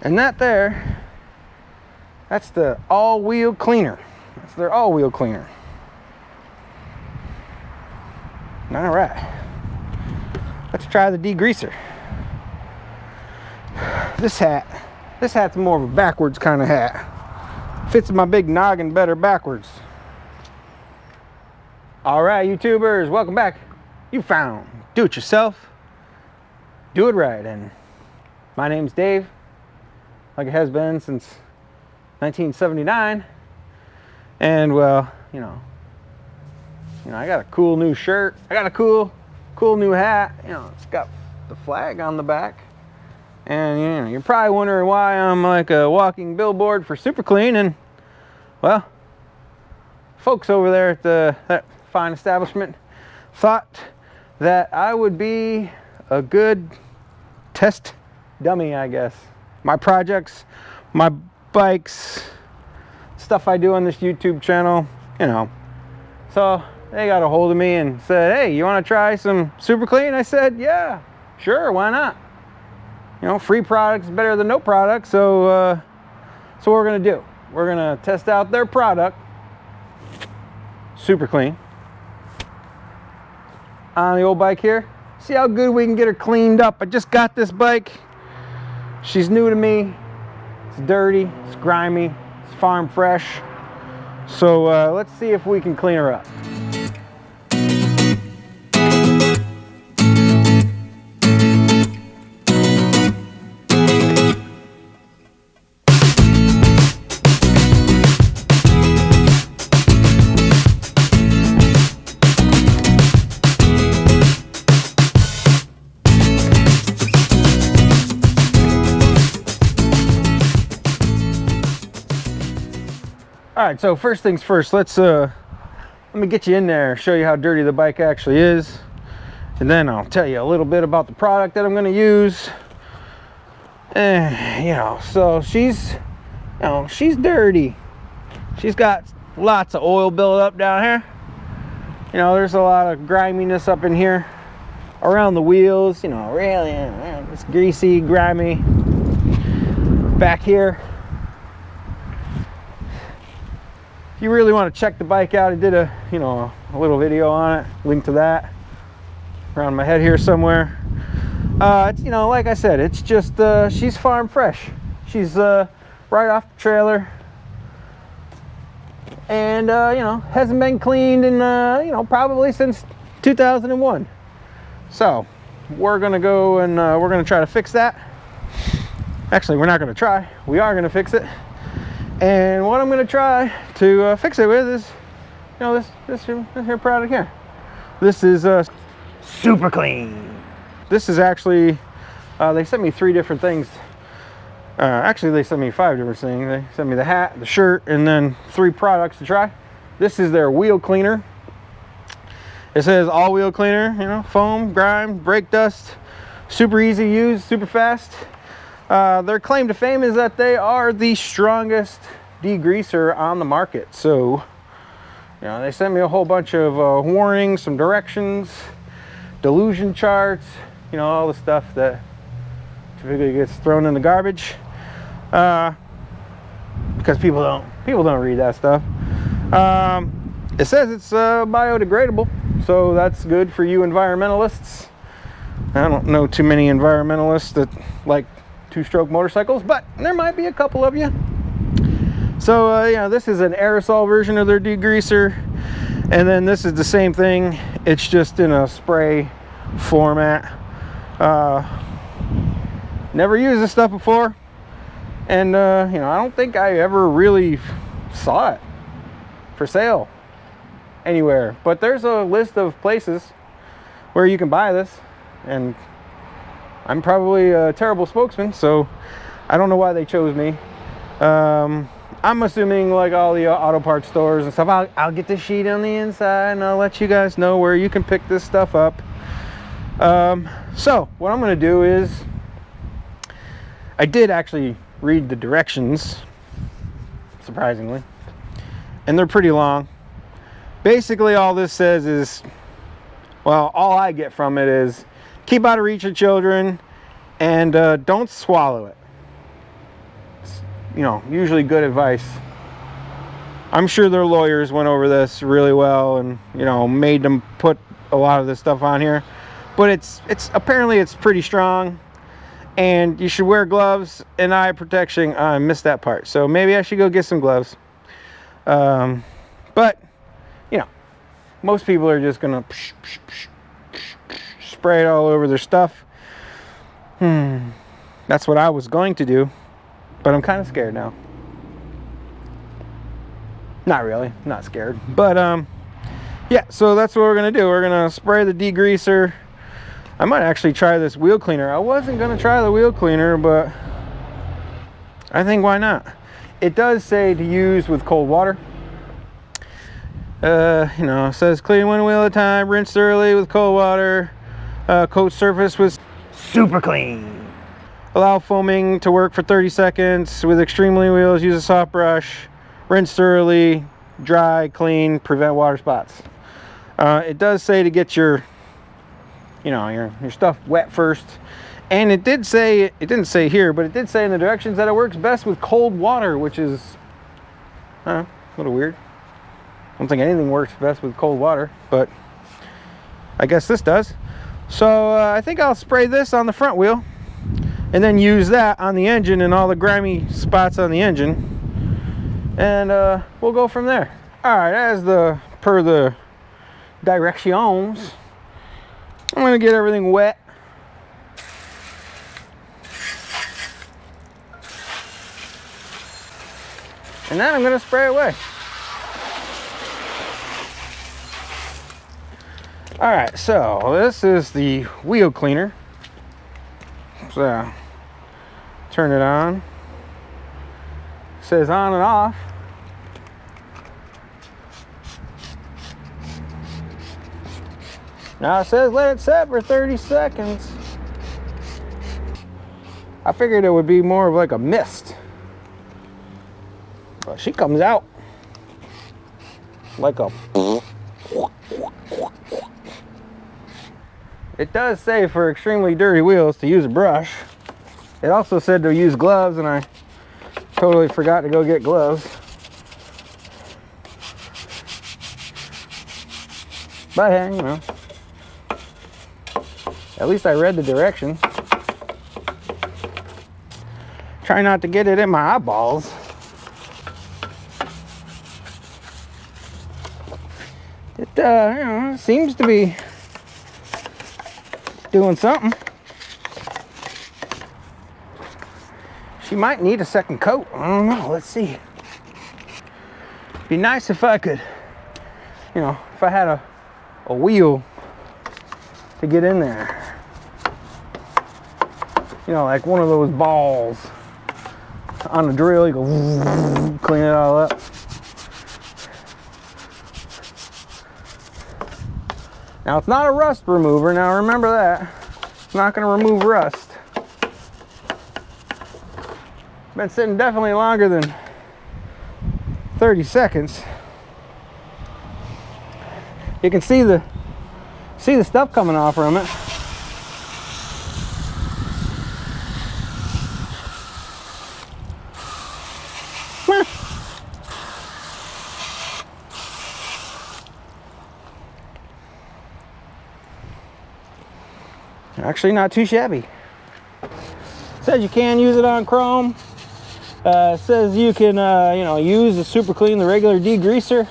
And that there, that's the all-wheel cleaner. That's their all-wheel cleaner. All right, let's try the degreaser. This hat's more of a backwards kind of hat. Fits my big noggin better backwards. All right, YouTubers, welcome back. You found Do It Yourself, Do It Right, and my name's Dave, like it has been since 1979. And well, you know, I got a cool new shirt. I got a cool new hat. You know, it's got the flag on the back. And you know, you're probably wondering why I'm like a walking billboard for Super Clean. And well, folks over there at that fine establishment thought that I would be a good test dummy, I guess. My projects, my bikes, stuff I do on this YouTube channel, you know. So they got a hold of me and said, hey, you want to try some Super Clean? I said, yeah, sure, why not? You know, free products is better than no product. So what we're gonna do, we're gonna test out their product, Super Clean, on the old bike here. See how good we can get her cleaned up. I just got this bike. She's new to me. It's dirty, it's grimy, it's farm fresh. So let's see if we can clean her up. All right, so first things first, let me get you in there, show you how dirty the bike actually is, and then I'll tell you a little bit about the product that I'm going to use. You know, so she's dirty. She's got lots of oil buildup down here. You know, there's a lot of griminess up in here around the wheels. You know, really, it's greasy, grimy. Back here. If you really want to check the bike out, I did a little video on it, link to that around my head here somewhere. It's, you know, like I said, it's just she's farm fresh. She's right off the trailer, and you know, hasn't been cleaned in you know, probably since 2001. So we're gonna go and we're gonna try to fix that. Actually, we're not gonna try, we are gonna fix it. And what I'm going to try to fix it with is, you know, this here product here. This is Super Clean. This is actually, they sent me 3 different things. Actually, they sent me 5 different things. They sent me the hat, the shirt, and then 3 products to try. This is their wheel cleaner. It says all wheel cleaner, you know, foam, grime, brake dust, super easy to use, super fast. Their claim to fame is that they are the strongest degreaser on the market. So, you know, they sent me a whole bunch of warnings, some directions, dilution charts, you know, all the stuff that typically gets thrown in the garbage, because people don't read that stuff. It says it's biodegradable, so that's good for you environmentalists. I don't know too many environmentalists that like 2-stroke motorcycles, but there might be a couple of you. So yeah, this is an aerosol version of their degreaser, and then this is the same thing. It's just in a spray format. Never used this stuff before, and you know, I don't think I ever really saw it for sale anywhere. But there's a list of places where you can buy this, and I'm probably a terrible spokesman, so I don't know why they chose me. I'm assuming like all the auto parts stores and stuff, I'll get the sheet on the inside and I'll let you guys know where you can pick this stuff up. So what I'm going to do is, I did actually read the directions, surprisingly, and they're pretty long. Basically all this says is, well, all I get from it is keep out of reach of children, and don't swallow it. you know, usually good advice. I'm sure their lawyers went over this really well and, you know, made them put a lot of this stuff on here. But it's apparently it's pretty strong, and you should wear gloves and eye protection. I missed that part, so maybe I should go get some gloves. But you know, most people are just gonna spray it all over their stuff. That's what I was going to do, but I'm kind of scared now. Not really, not scared, but yeah, so that's what we're gonna do. We're gonna spray the degreaser. I might actually try this wheel cleaner. I wasn't gonna try the wheel cleaner, but I think why not? It does say to use with cold water. You know, it says clean one wheel at a time, rinse thoroughly with cold water, coat surface with super clean. Allow foaming to work for 30 seconds. With extremely wheels, use a soft brush. Rinse thoroughly, dry, clean, prevent water spots. It does say to get your, you know, your stuff wet first. And it did say, it didn't say here, but it did say in the directions that it works best with cold water, which is a little weird. I don't think anything works best with cold water, but I guess this does. So I think I'll spray this on the front wheel and then use that on the engine and all the grimy spots on the engine. And we'll go from there. All right, per the directions, I'm gonna get everything wet. And then I'm gonna spray away. All right, so this is the wheel cleaner. So turn it on. It says on and off. Now it says let it set for 30 seconds. I figured it would be more of like a mist. But she comes out like a... It does say for extremely dirty wheels to use a brush. It also said to use gloves, and I totally forgot to go get gloves. But hey, you know, at least I read the directions. Try not to get it in my eyeballs. It you know, seems to be doing something. She might need a second coat. I don't know. Let's see. Be nice if I could, you know, if I had a wheel to get in there. You know, like one of those balls on a drill. You go clean it all up. Now it's not a rust remover. Now remember that. It's not going to remove rust. Been sitting definitely longer than 30 seconds. You can see the stuff coming off from it. Actually not too shabby. Says you can use it on chrome. Says you can you know, use the super clean, the regular degreaser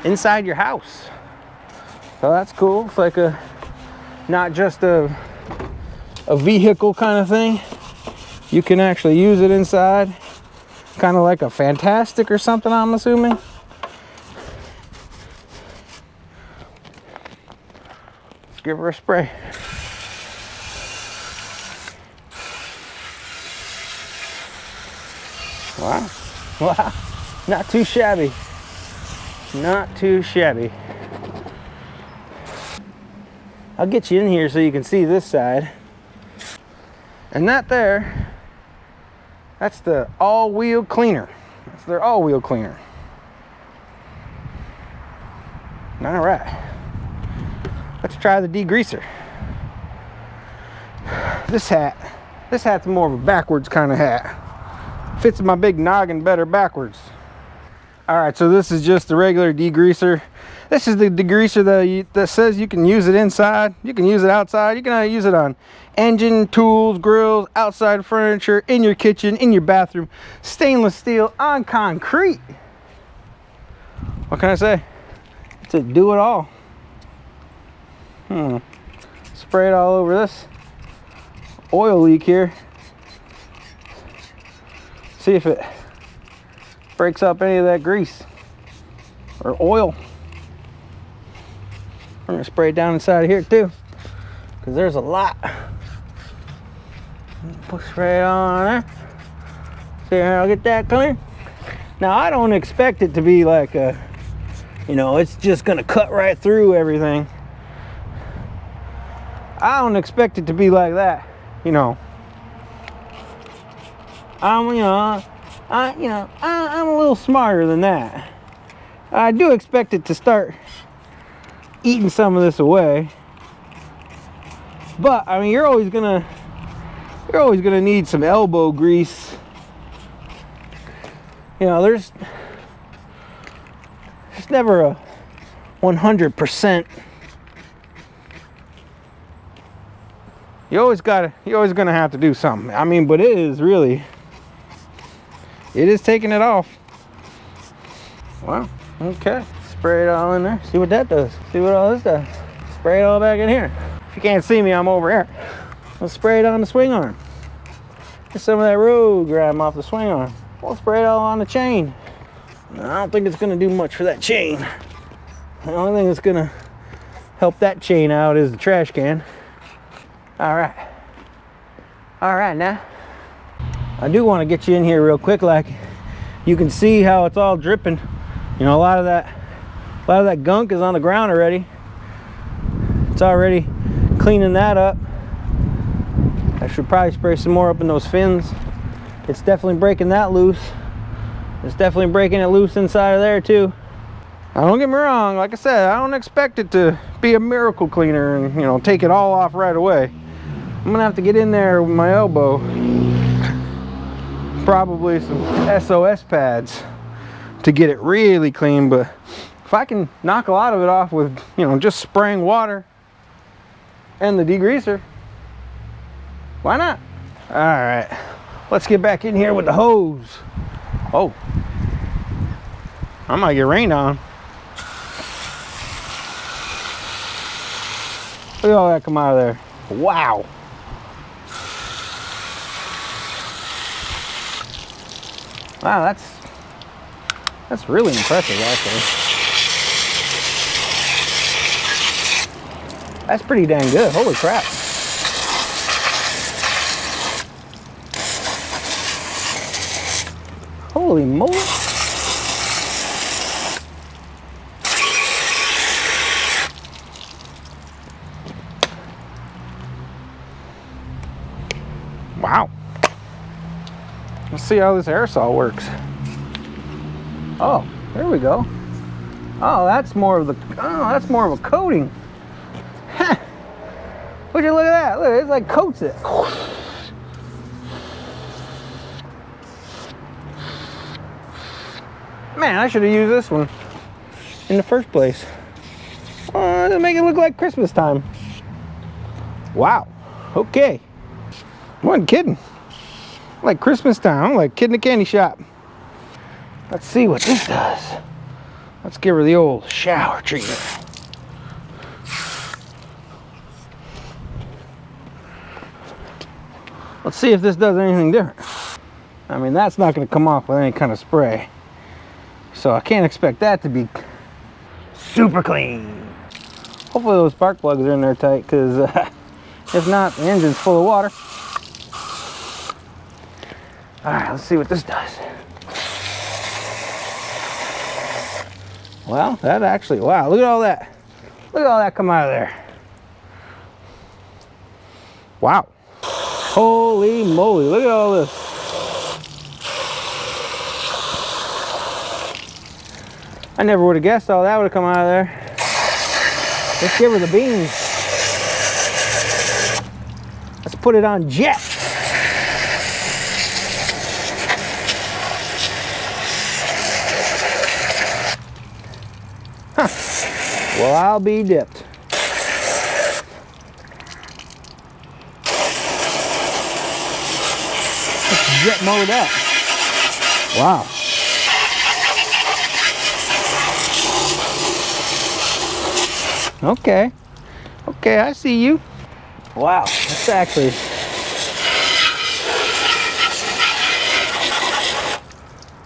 inside your house. So that's cool. It's like a, not just a vehicle kind of thing. You can actually use it inside, kind of like a Fantastic or something, I'm assuming. Let's give her a spray. Wow, wow, not too shabby, not too shabby. I'll get you in here so you can see this side. And that there, that's the all-wheel cleaner. That's their all-wheel cleaner. All right, let's try the degreaser. This hat's more of a backwards kind of hat. Fits my big noggin better backwards. All right, so this is just the regular degreaser. This is the degreaser that says you can use it inside, you can use it outside, you can use it on engine, tools, grills, outside furniture, in your kitchen, in your bathroom. Stainless steel on concrete. What can I say? It's a do it all. Spray it all over this oil leak here. See if it breaks up any of that grease or oil. I'm gonna spray it down inside of here too, because there's a lot. Push right on there. See how I'll get that clean. Now I don't expect it to be like a, it's just gonna cut right through everything. I don't expect it to be like that, I'm a little smarter than that. I do expect it to start eating some of this away, but I mean, you're always gonna need some elbow grease. There's never a 100%. You're always gonna have to do something. I mean, but it is taking it off. Well, okay. Spray it all in there. See what that does. See what all this does. Spray it all back in here. If you can't see me, I'm over here. We'll spray it on the swing arm. Get some of that road grime off the swing arm. We'll spray it all on the chain. Now, I don't think it's gonna do much for that chain. The only thing that's gonna help that chain out is the trash can. All right now. I do want to get you in here real quick. Like, you can see how it's all dripping. A lot of that gunk is on the ground already. It's already cleaning that up. I should probably spray some more up in those fins. It's definitely breaking that loose. It's definitely breaking it loose inside of there too. Now, don't get me wrong, like I said, I don't expect it to be a miracle cleaner and take it all off right away. I'm gonna have to get in there with my elbow. Probably some SOS pads to get it really clean, but if I can knock a lot of it off with just spraying water and the degreaser, why not? All right, let's get back in here with the hose. Oh, I might get rained on. Look at all that come out of there. Wow. Wow, that's really impressive, actually. That's pretty dang good. Holy crap. Holy moly. Wow. Let's see how this aerosol works. Oh, there we go. Oh, that's more of a coating. Huh. Would you look at that? Look, it's like coats it. Man, I should have used this one in the first place. To make it look like Christmas time. Wow. Okay. I wasn't kidding. Like Christmas time. I'm like kid in a candy shop. Let's see what this does. Let's give her the old shower treatment. Let's see if this does anything different. I mean, that's not going to come off with any kind of spray. So I can't expect that to be super clean. Hopefully those spark plugs are in there tight, because if not, the engine's full of water. All right, let's see what this does. Well, that actually, wow, look at all that. Look at all that come out of there. Wow. Holy moly, look at all this. I never would have guessed all that would have come out of there. Let's give her the beans. Let's put it on jet. Well, I'll be dipped. Let's jet mode up. Wow. Okay. Okay, I see you. Wow, that's actually...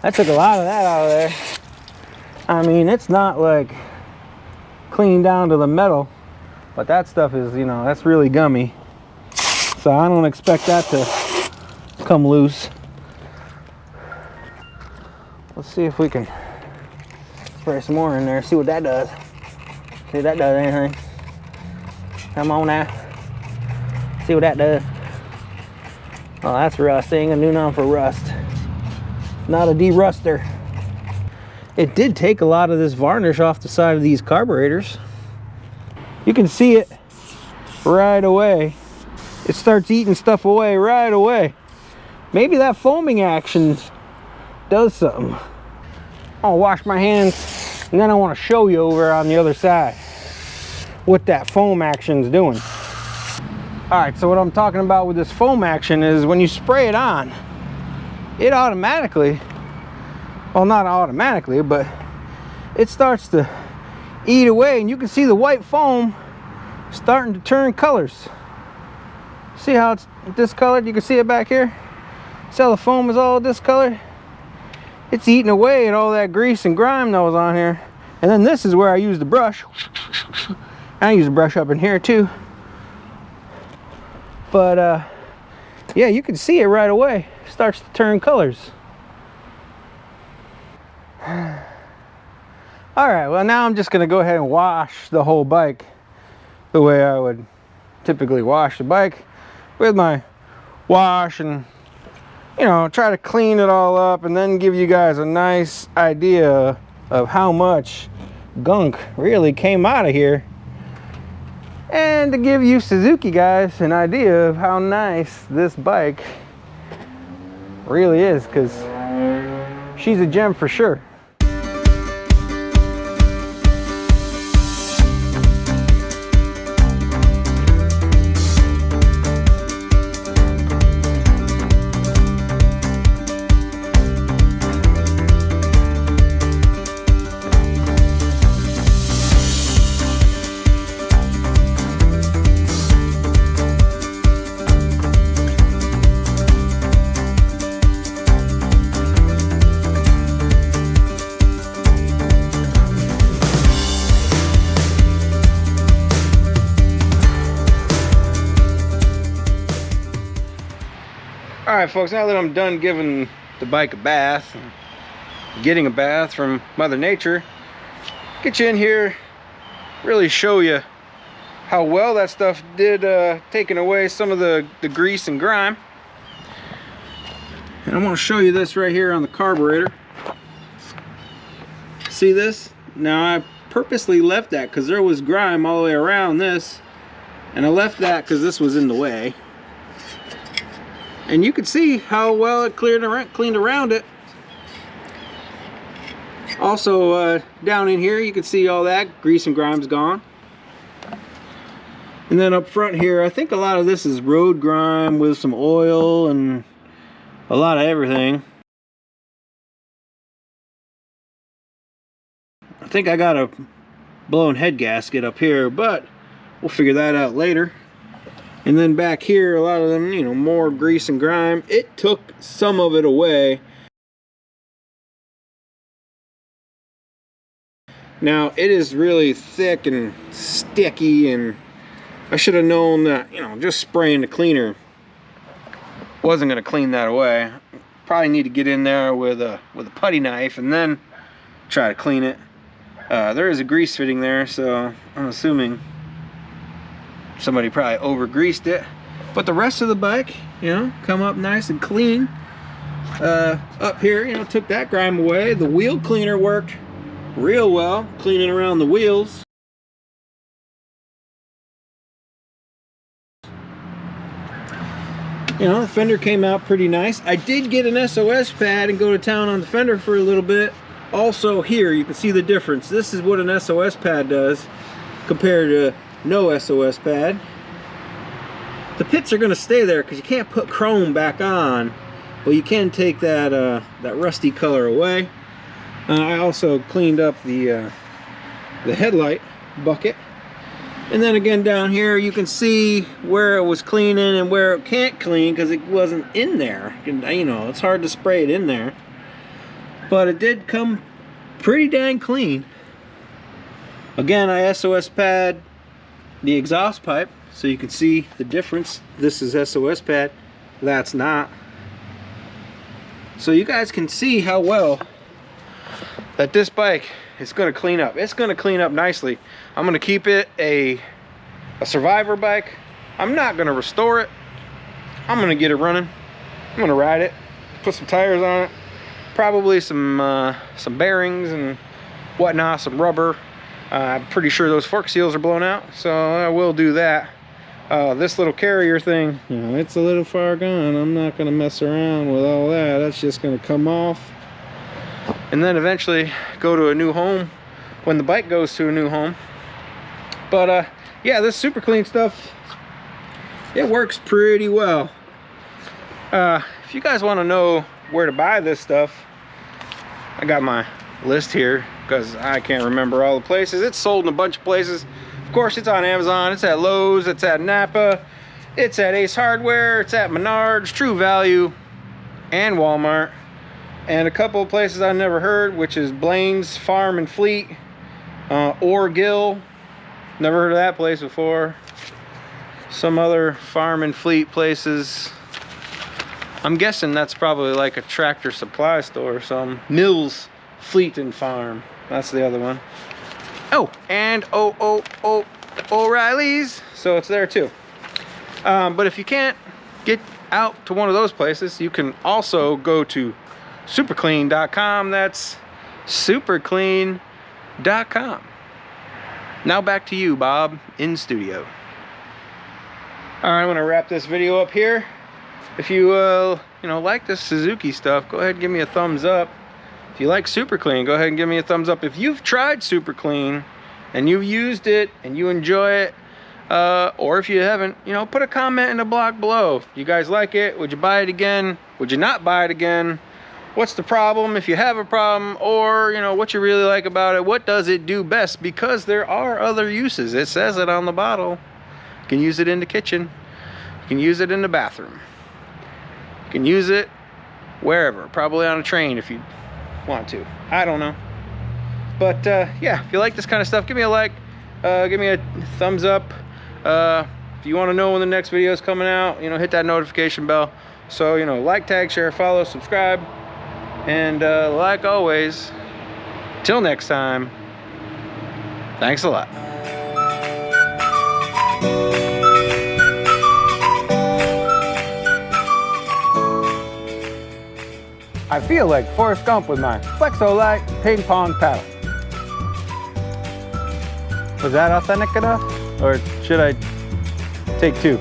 I took a lot of that out of there. I mean, it's not like clean down to the metal, but that stuff is, you know, that's really gummy. So I don't expect that to come loose. Let's see if we can spray some more in there, see what that does. See if that does anything. Come on now. See what that does. Oh, that's rusting. A new nom for rust. Not a deruster. It did take a lot of this varnish off the side of these carburetors. You can see it right away. It starts eating stuff away right away. Maybe that foaming action does something. I'll wash my hands and then I want to show you over on the other side what that foam action's doing. Alright, so what I'm talking about with this foam action is when you spray it on, it automatically, well, not automatically, but it starts to eat away, and you can see the white foam starting to turn colors. See how it's discolored? You can see it back here. See how the foam is all discolored? It's eating away at all that grease and grime that was on here. And then this is where I use the brush. I use a brush up in here too. But yeah, you can see it right away. It starts to turn colors. Alright, well now I'm just gonna go ahead and wash the whole bike the way I would typically wash the bike, with my wash, and you know, try to clean it all up and then give you guys a nice idea of how much gunk really came out of here, and to give you Suzuki guys an idea of how nice this bike really is, because she's a gem for sure. Alright folks, now that I'm done giving the bike a bath, getting a bath from Mother Nature, get you in here, really show you how well that stuff did taking away some of the grease and grime. And I'm going to show you this right here on the carburetor. See this? Now I purposely left that because there was grime all the way around this, and I left that because this was in the way. And you can see how well it cleaned around it. Also down in here you can see all that grease and grime's gone. And then up front here, I think a lot of this is road grime with some oil and a lot of everything. I think I got a blown head gasket up here, but we'll figure that out later. And then back here, a lot of them, you know, more grease and grime. It took some of it away. Now, it is really thick and sticky, and I should have known that, you know, just spraying the cleaner wasn't going to clean that away. Probably need to get in there with a putty knife and then try to clean it. There is a grease fitting there, so I'm assuming somebody probably over greased it. But the rest of the bike, you know, come up nice and clean. Up here, you know, took that grime away. The wheel cleaner worked real well, cleaning around the wheels. You know, the fender came out pretty nice. I did get an SOS pad and go to town on the fender for a little bit. Also here, you can see the difference. This is what an SOS pad does. compared to no SOS pad. The pits are going to stay there because you can't put chrome back on, but you can take that that rusty color away. I also cleaned up the headlight bucket. And then again down here you can see where it was cleaning and where it can't clean because it wasn't in there. You know, it's hard to spray it in there. But it did come pretty dang clean. Again, I SOS pad the exhaust pipe so you can see the difference. This is SOS pad, that's not. So you guys can see how well that this bike is going to clean up. It's going to clean up nicely. I'm going to keep it a survivor bike. I'm not going to restore it. I'm going to get it running. I'm going to ride it, put some tires on it, probably some bearings and whatnot, some rubber. I'm pretty sure those fork seals are blown out, so I will do that. This little carrier thing, you know, it's a little far gone. I'm not going to mess around with all that. That's just going to come off and then eventually go to a new home when the bike goes to a new home. But yeah, this super clean stuff, it works pretty well. If you guys want to know where to buy this stuff, I got my list here because I can't remember all the places. It's sold in a bunch of places. Of course, it's on Amazon, it's at Lowe's, it's at Napa, it's at Ace Hardware, it's at Menards, True Value, and Walmart. And a couple of places I've never heard, which is Blaine's Farm and Fleet, or Gill. Never heard of that place before. Some other farm and fleet places. I'm guessing that's probably like a tractor supply store or something. Mills Fleet and Farm. That's the other one. Oh, and O'Reilly's. So it's there too. But if you can't get out to one of those places, you can also go to superclean.com. That's superclean.com. Now back to you, Bob, in studio. All right, I'm gonna wrap this video up here. If you you know, like this Suzuki stuff, go ahead and give me a thumbs up. If you like Super Clean, go ahead and give me a thumbs up. If you've tried Super Clean and you've used it and you enjoy it, or if you haven't, you know, put a comment in the block below. You guys like it? Would you buy it again? Would you not buy it again? What's the problem if you have a problem? Or, you know, what you really like about it? What does it do best? Because there are other uses. It says it on the bottle. You can use it in the kitchen. You can use it in the bathroom. You can use it wherever. Probably on a train if you want to. I don't know. But yeah, if you like this kind of stuff, give me a like. Give me a thumbs up. If you want to know when the next video is coming out, you know, hit that notification bell. So, you know, like, tag, share, follow, subscribe. And like always, till next time, thanks a lot. I feel like Forrest Gump with my Flexo-Lite ping pong paddle. Was that authentic enough? Or should I take two?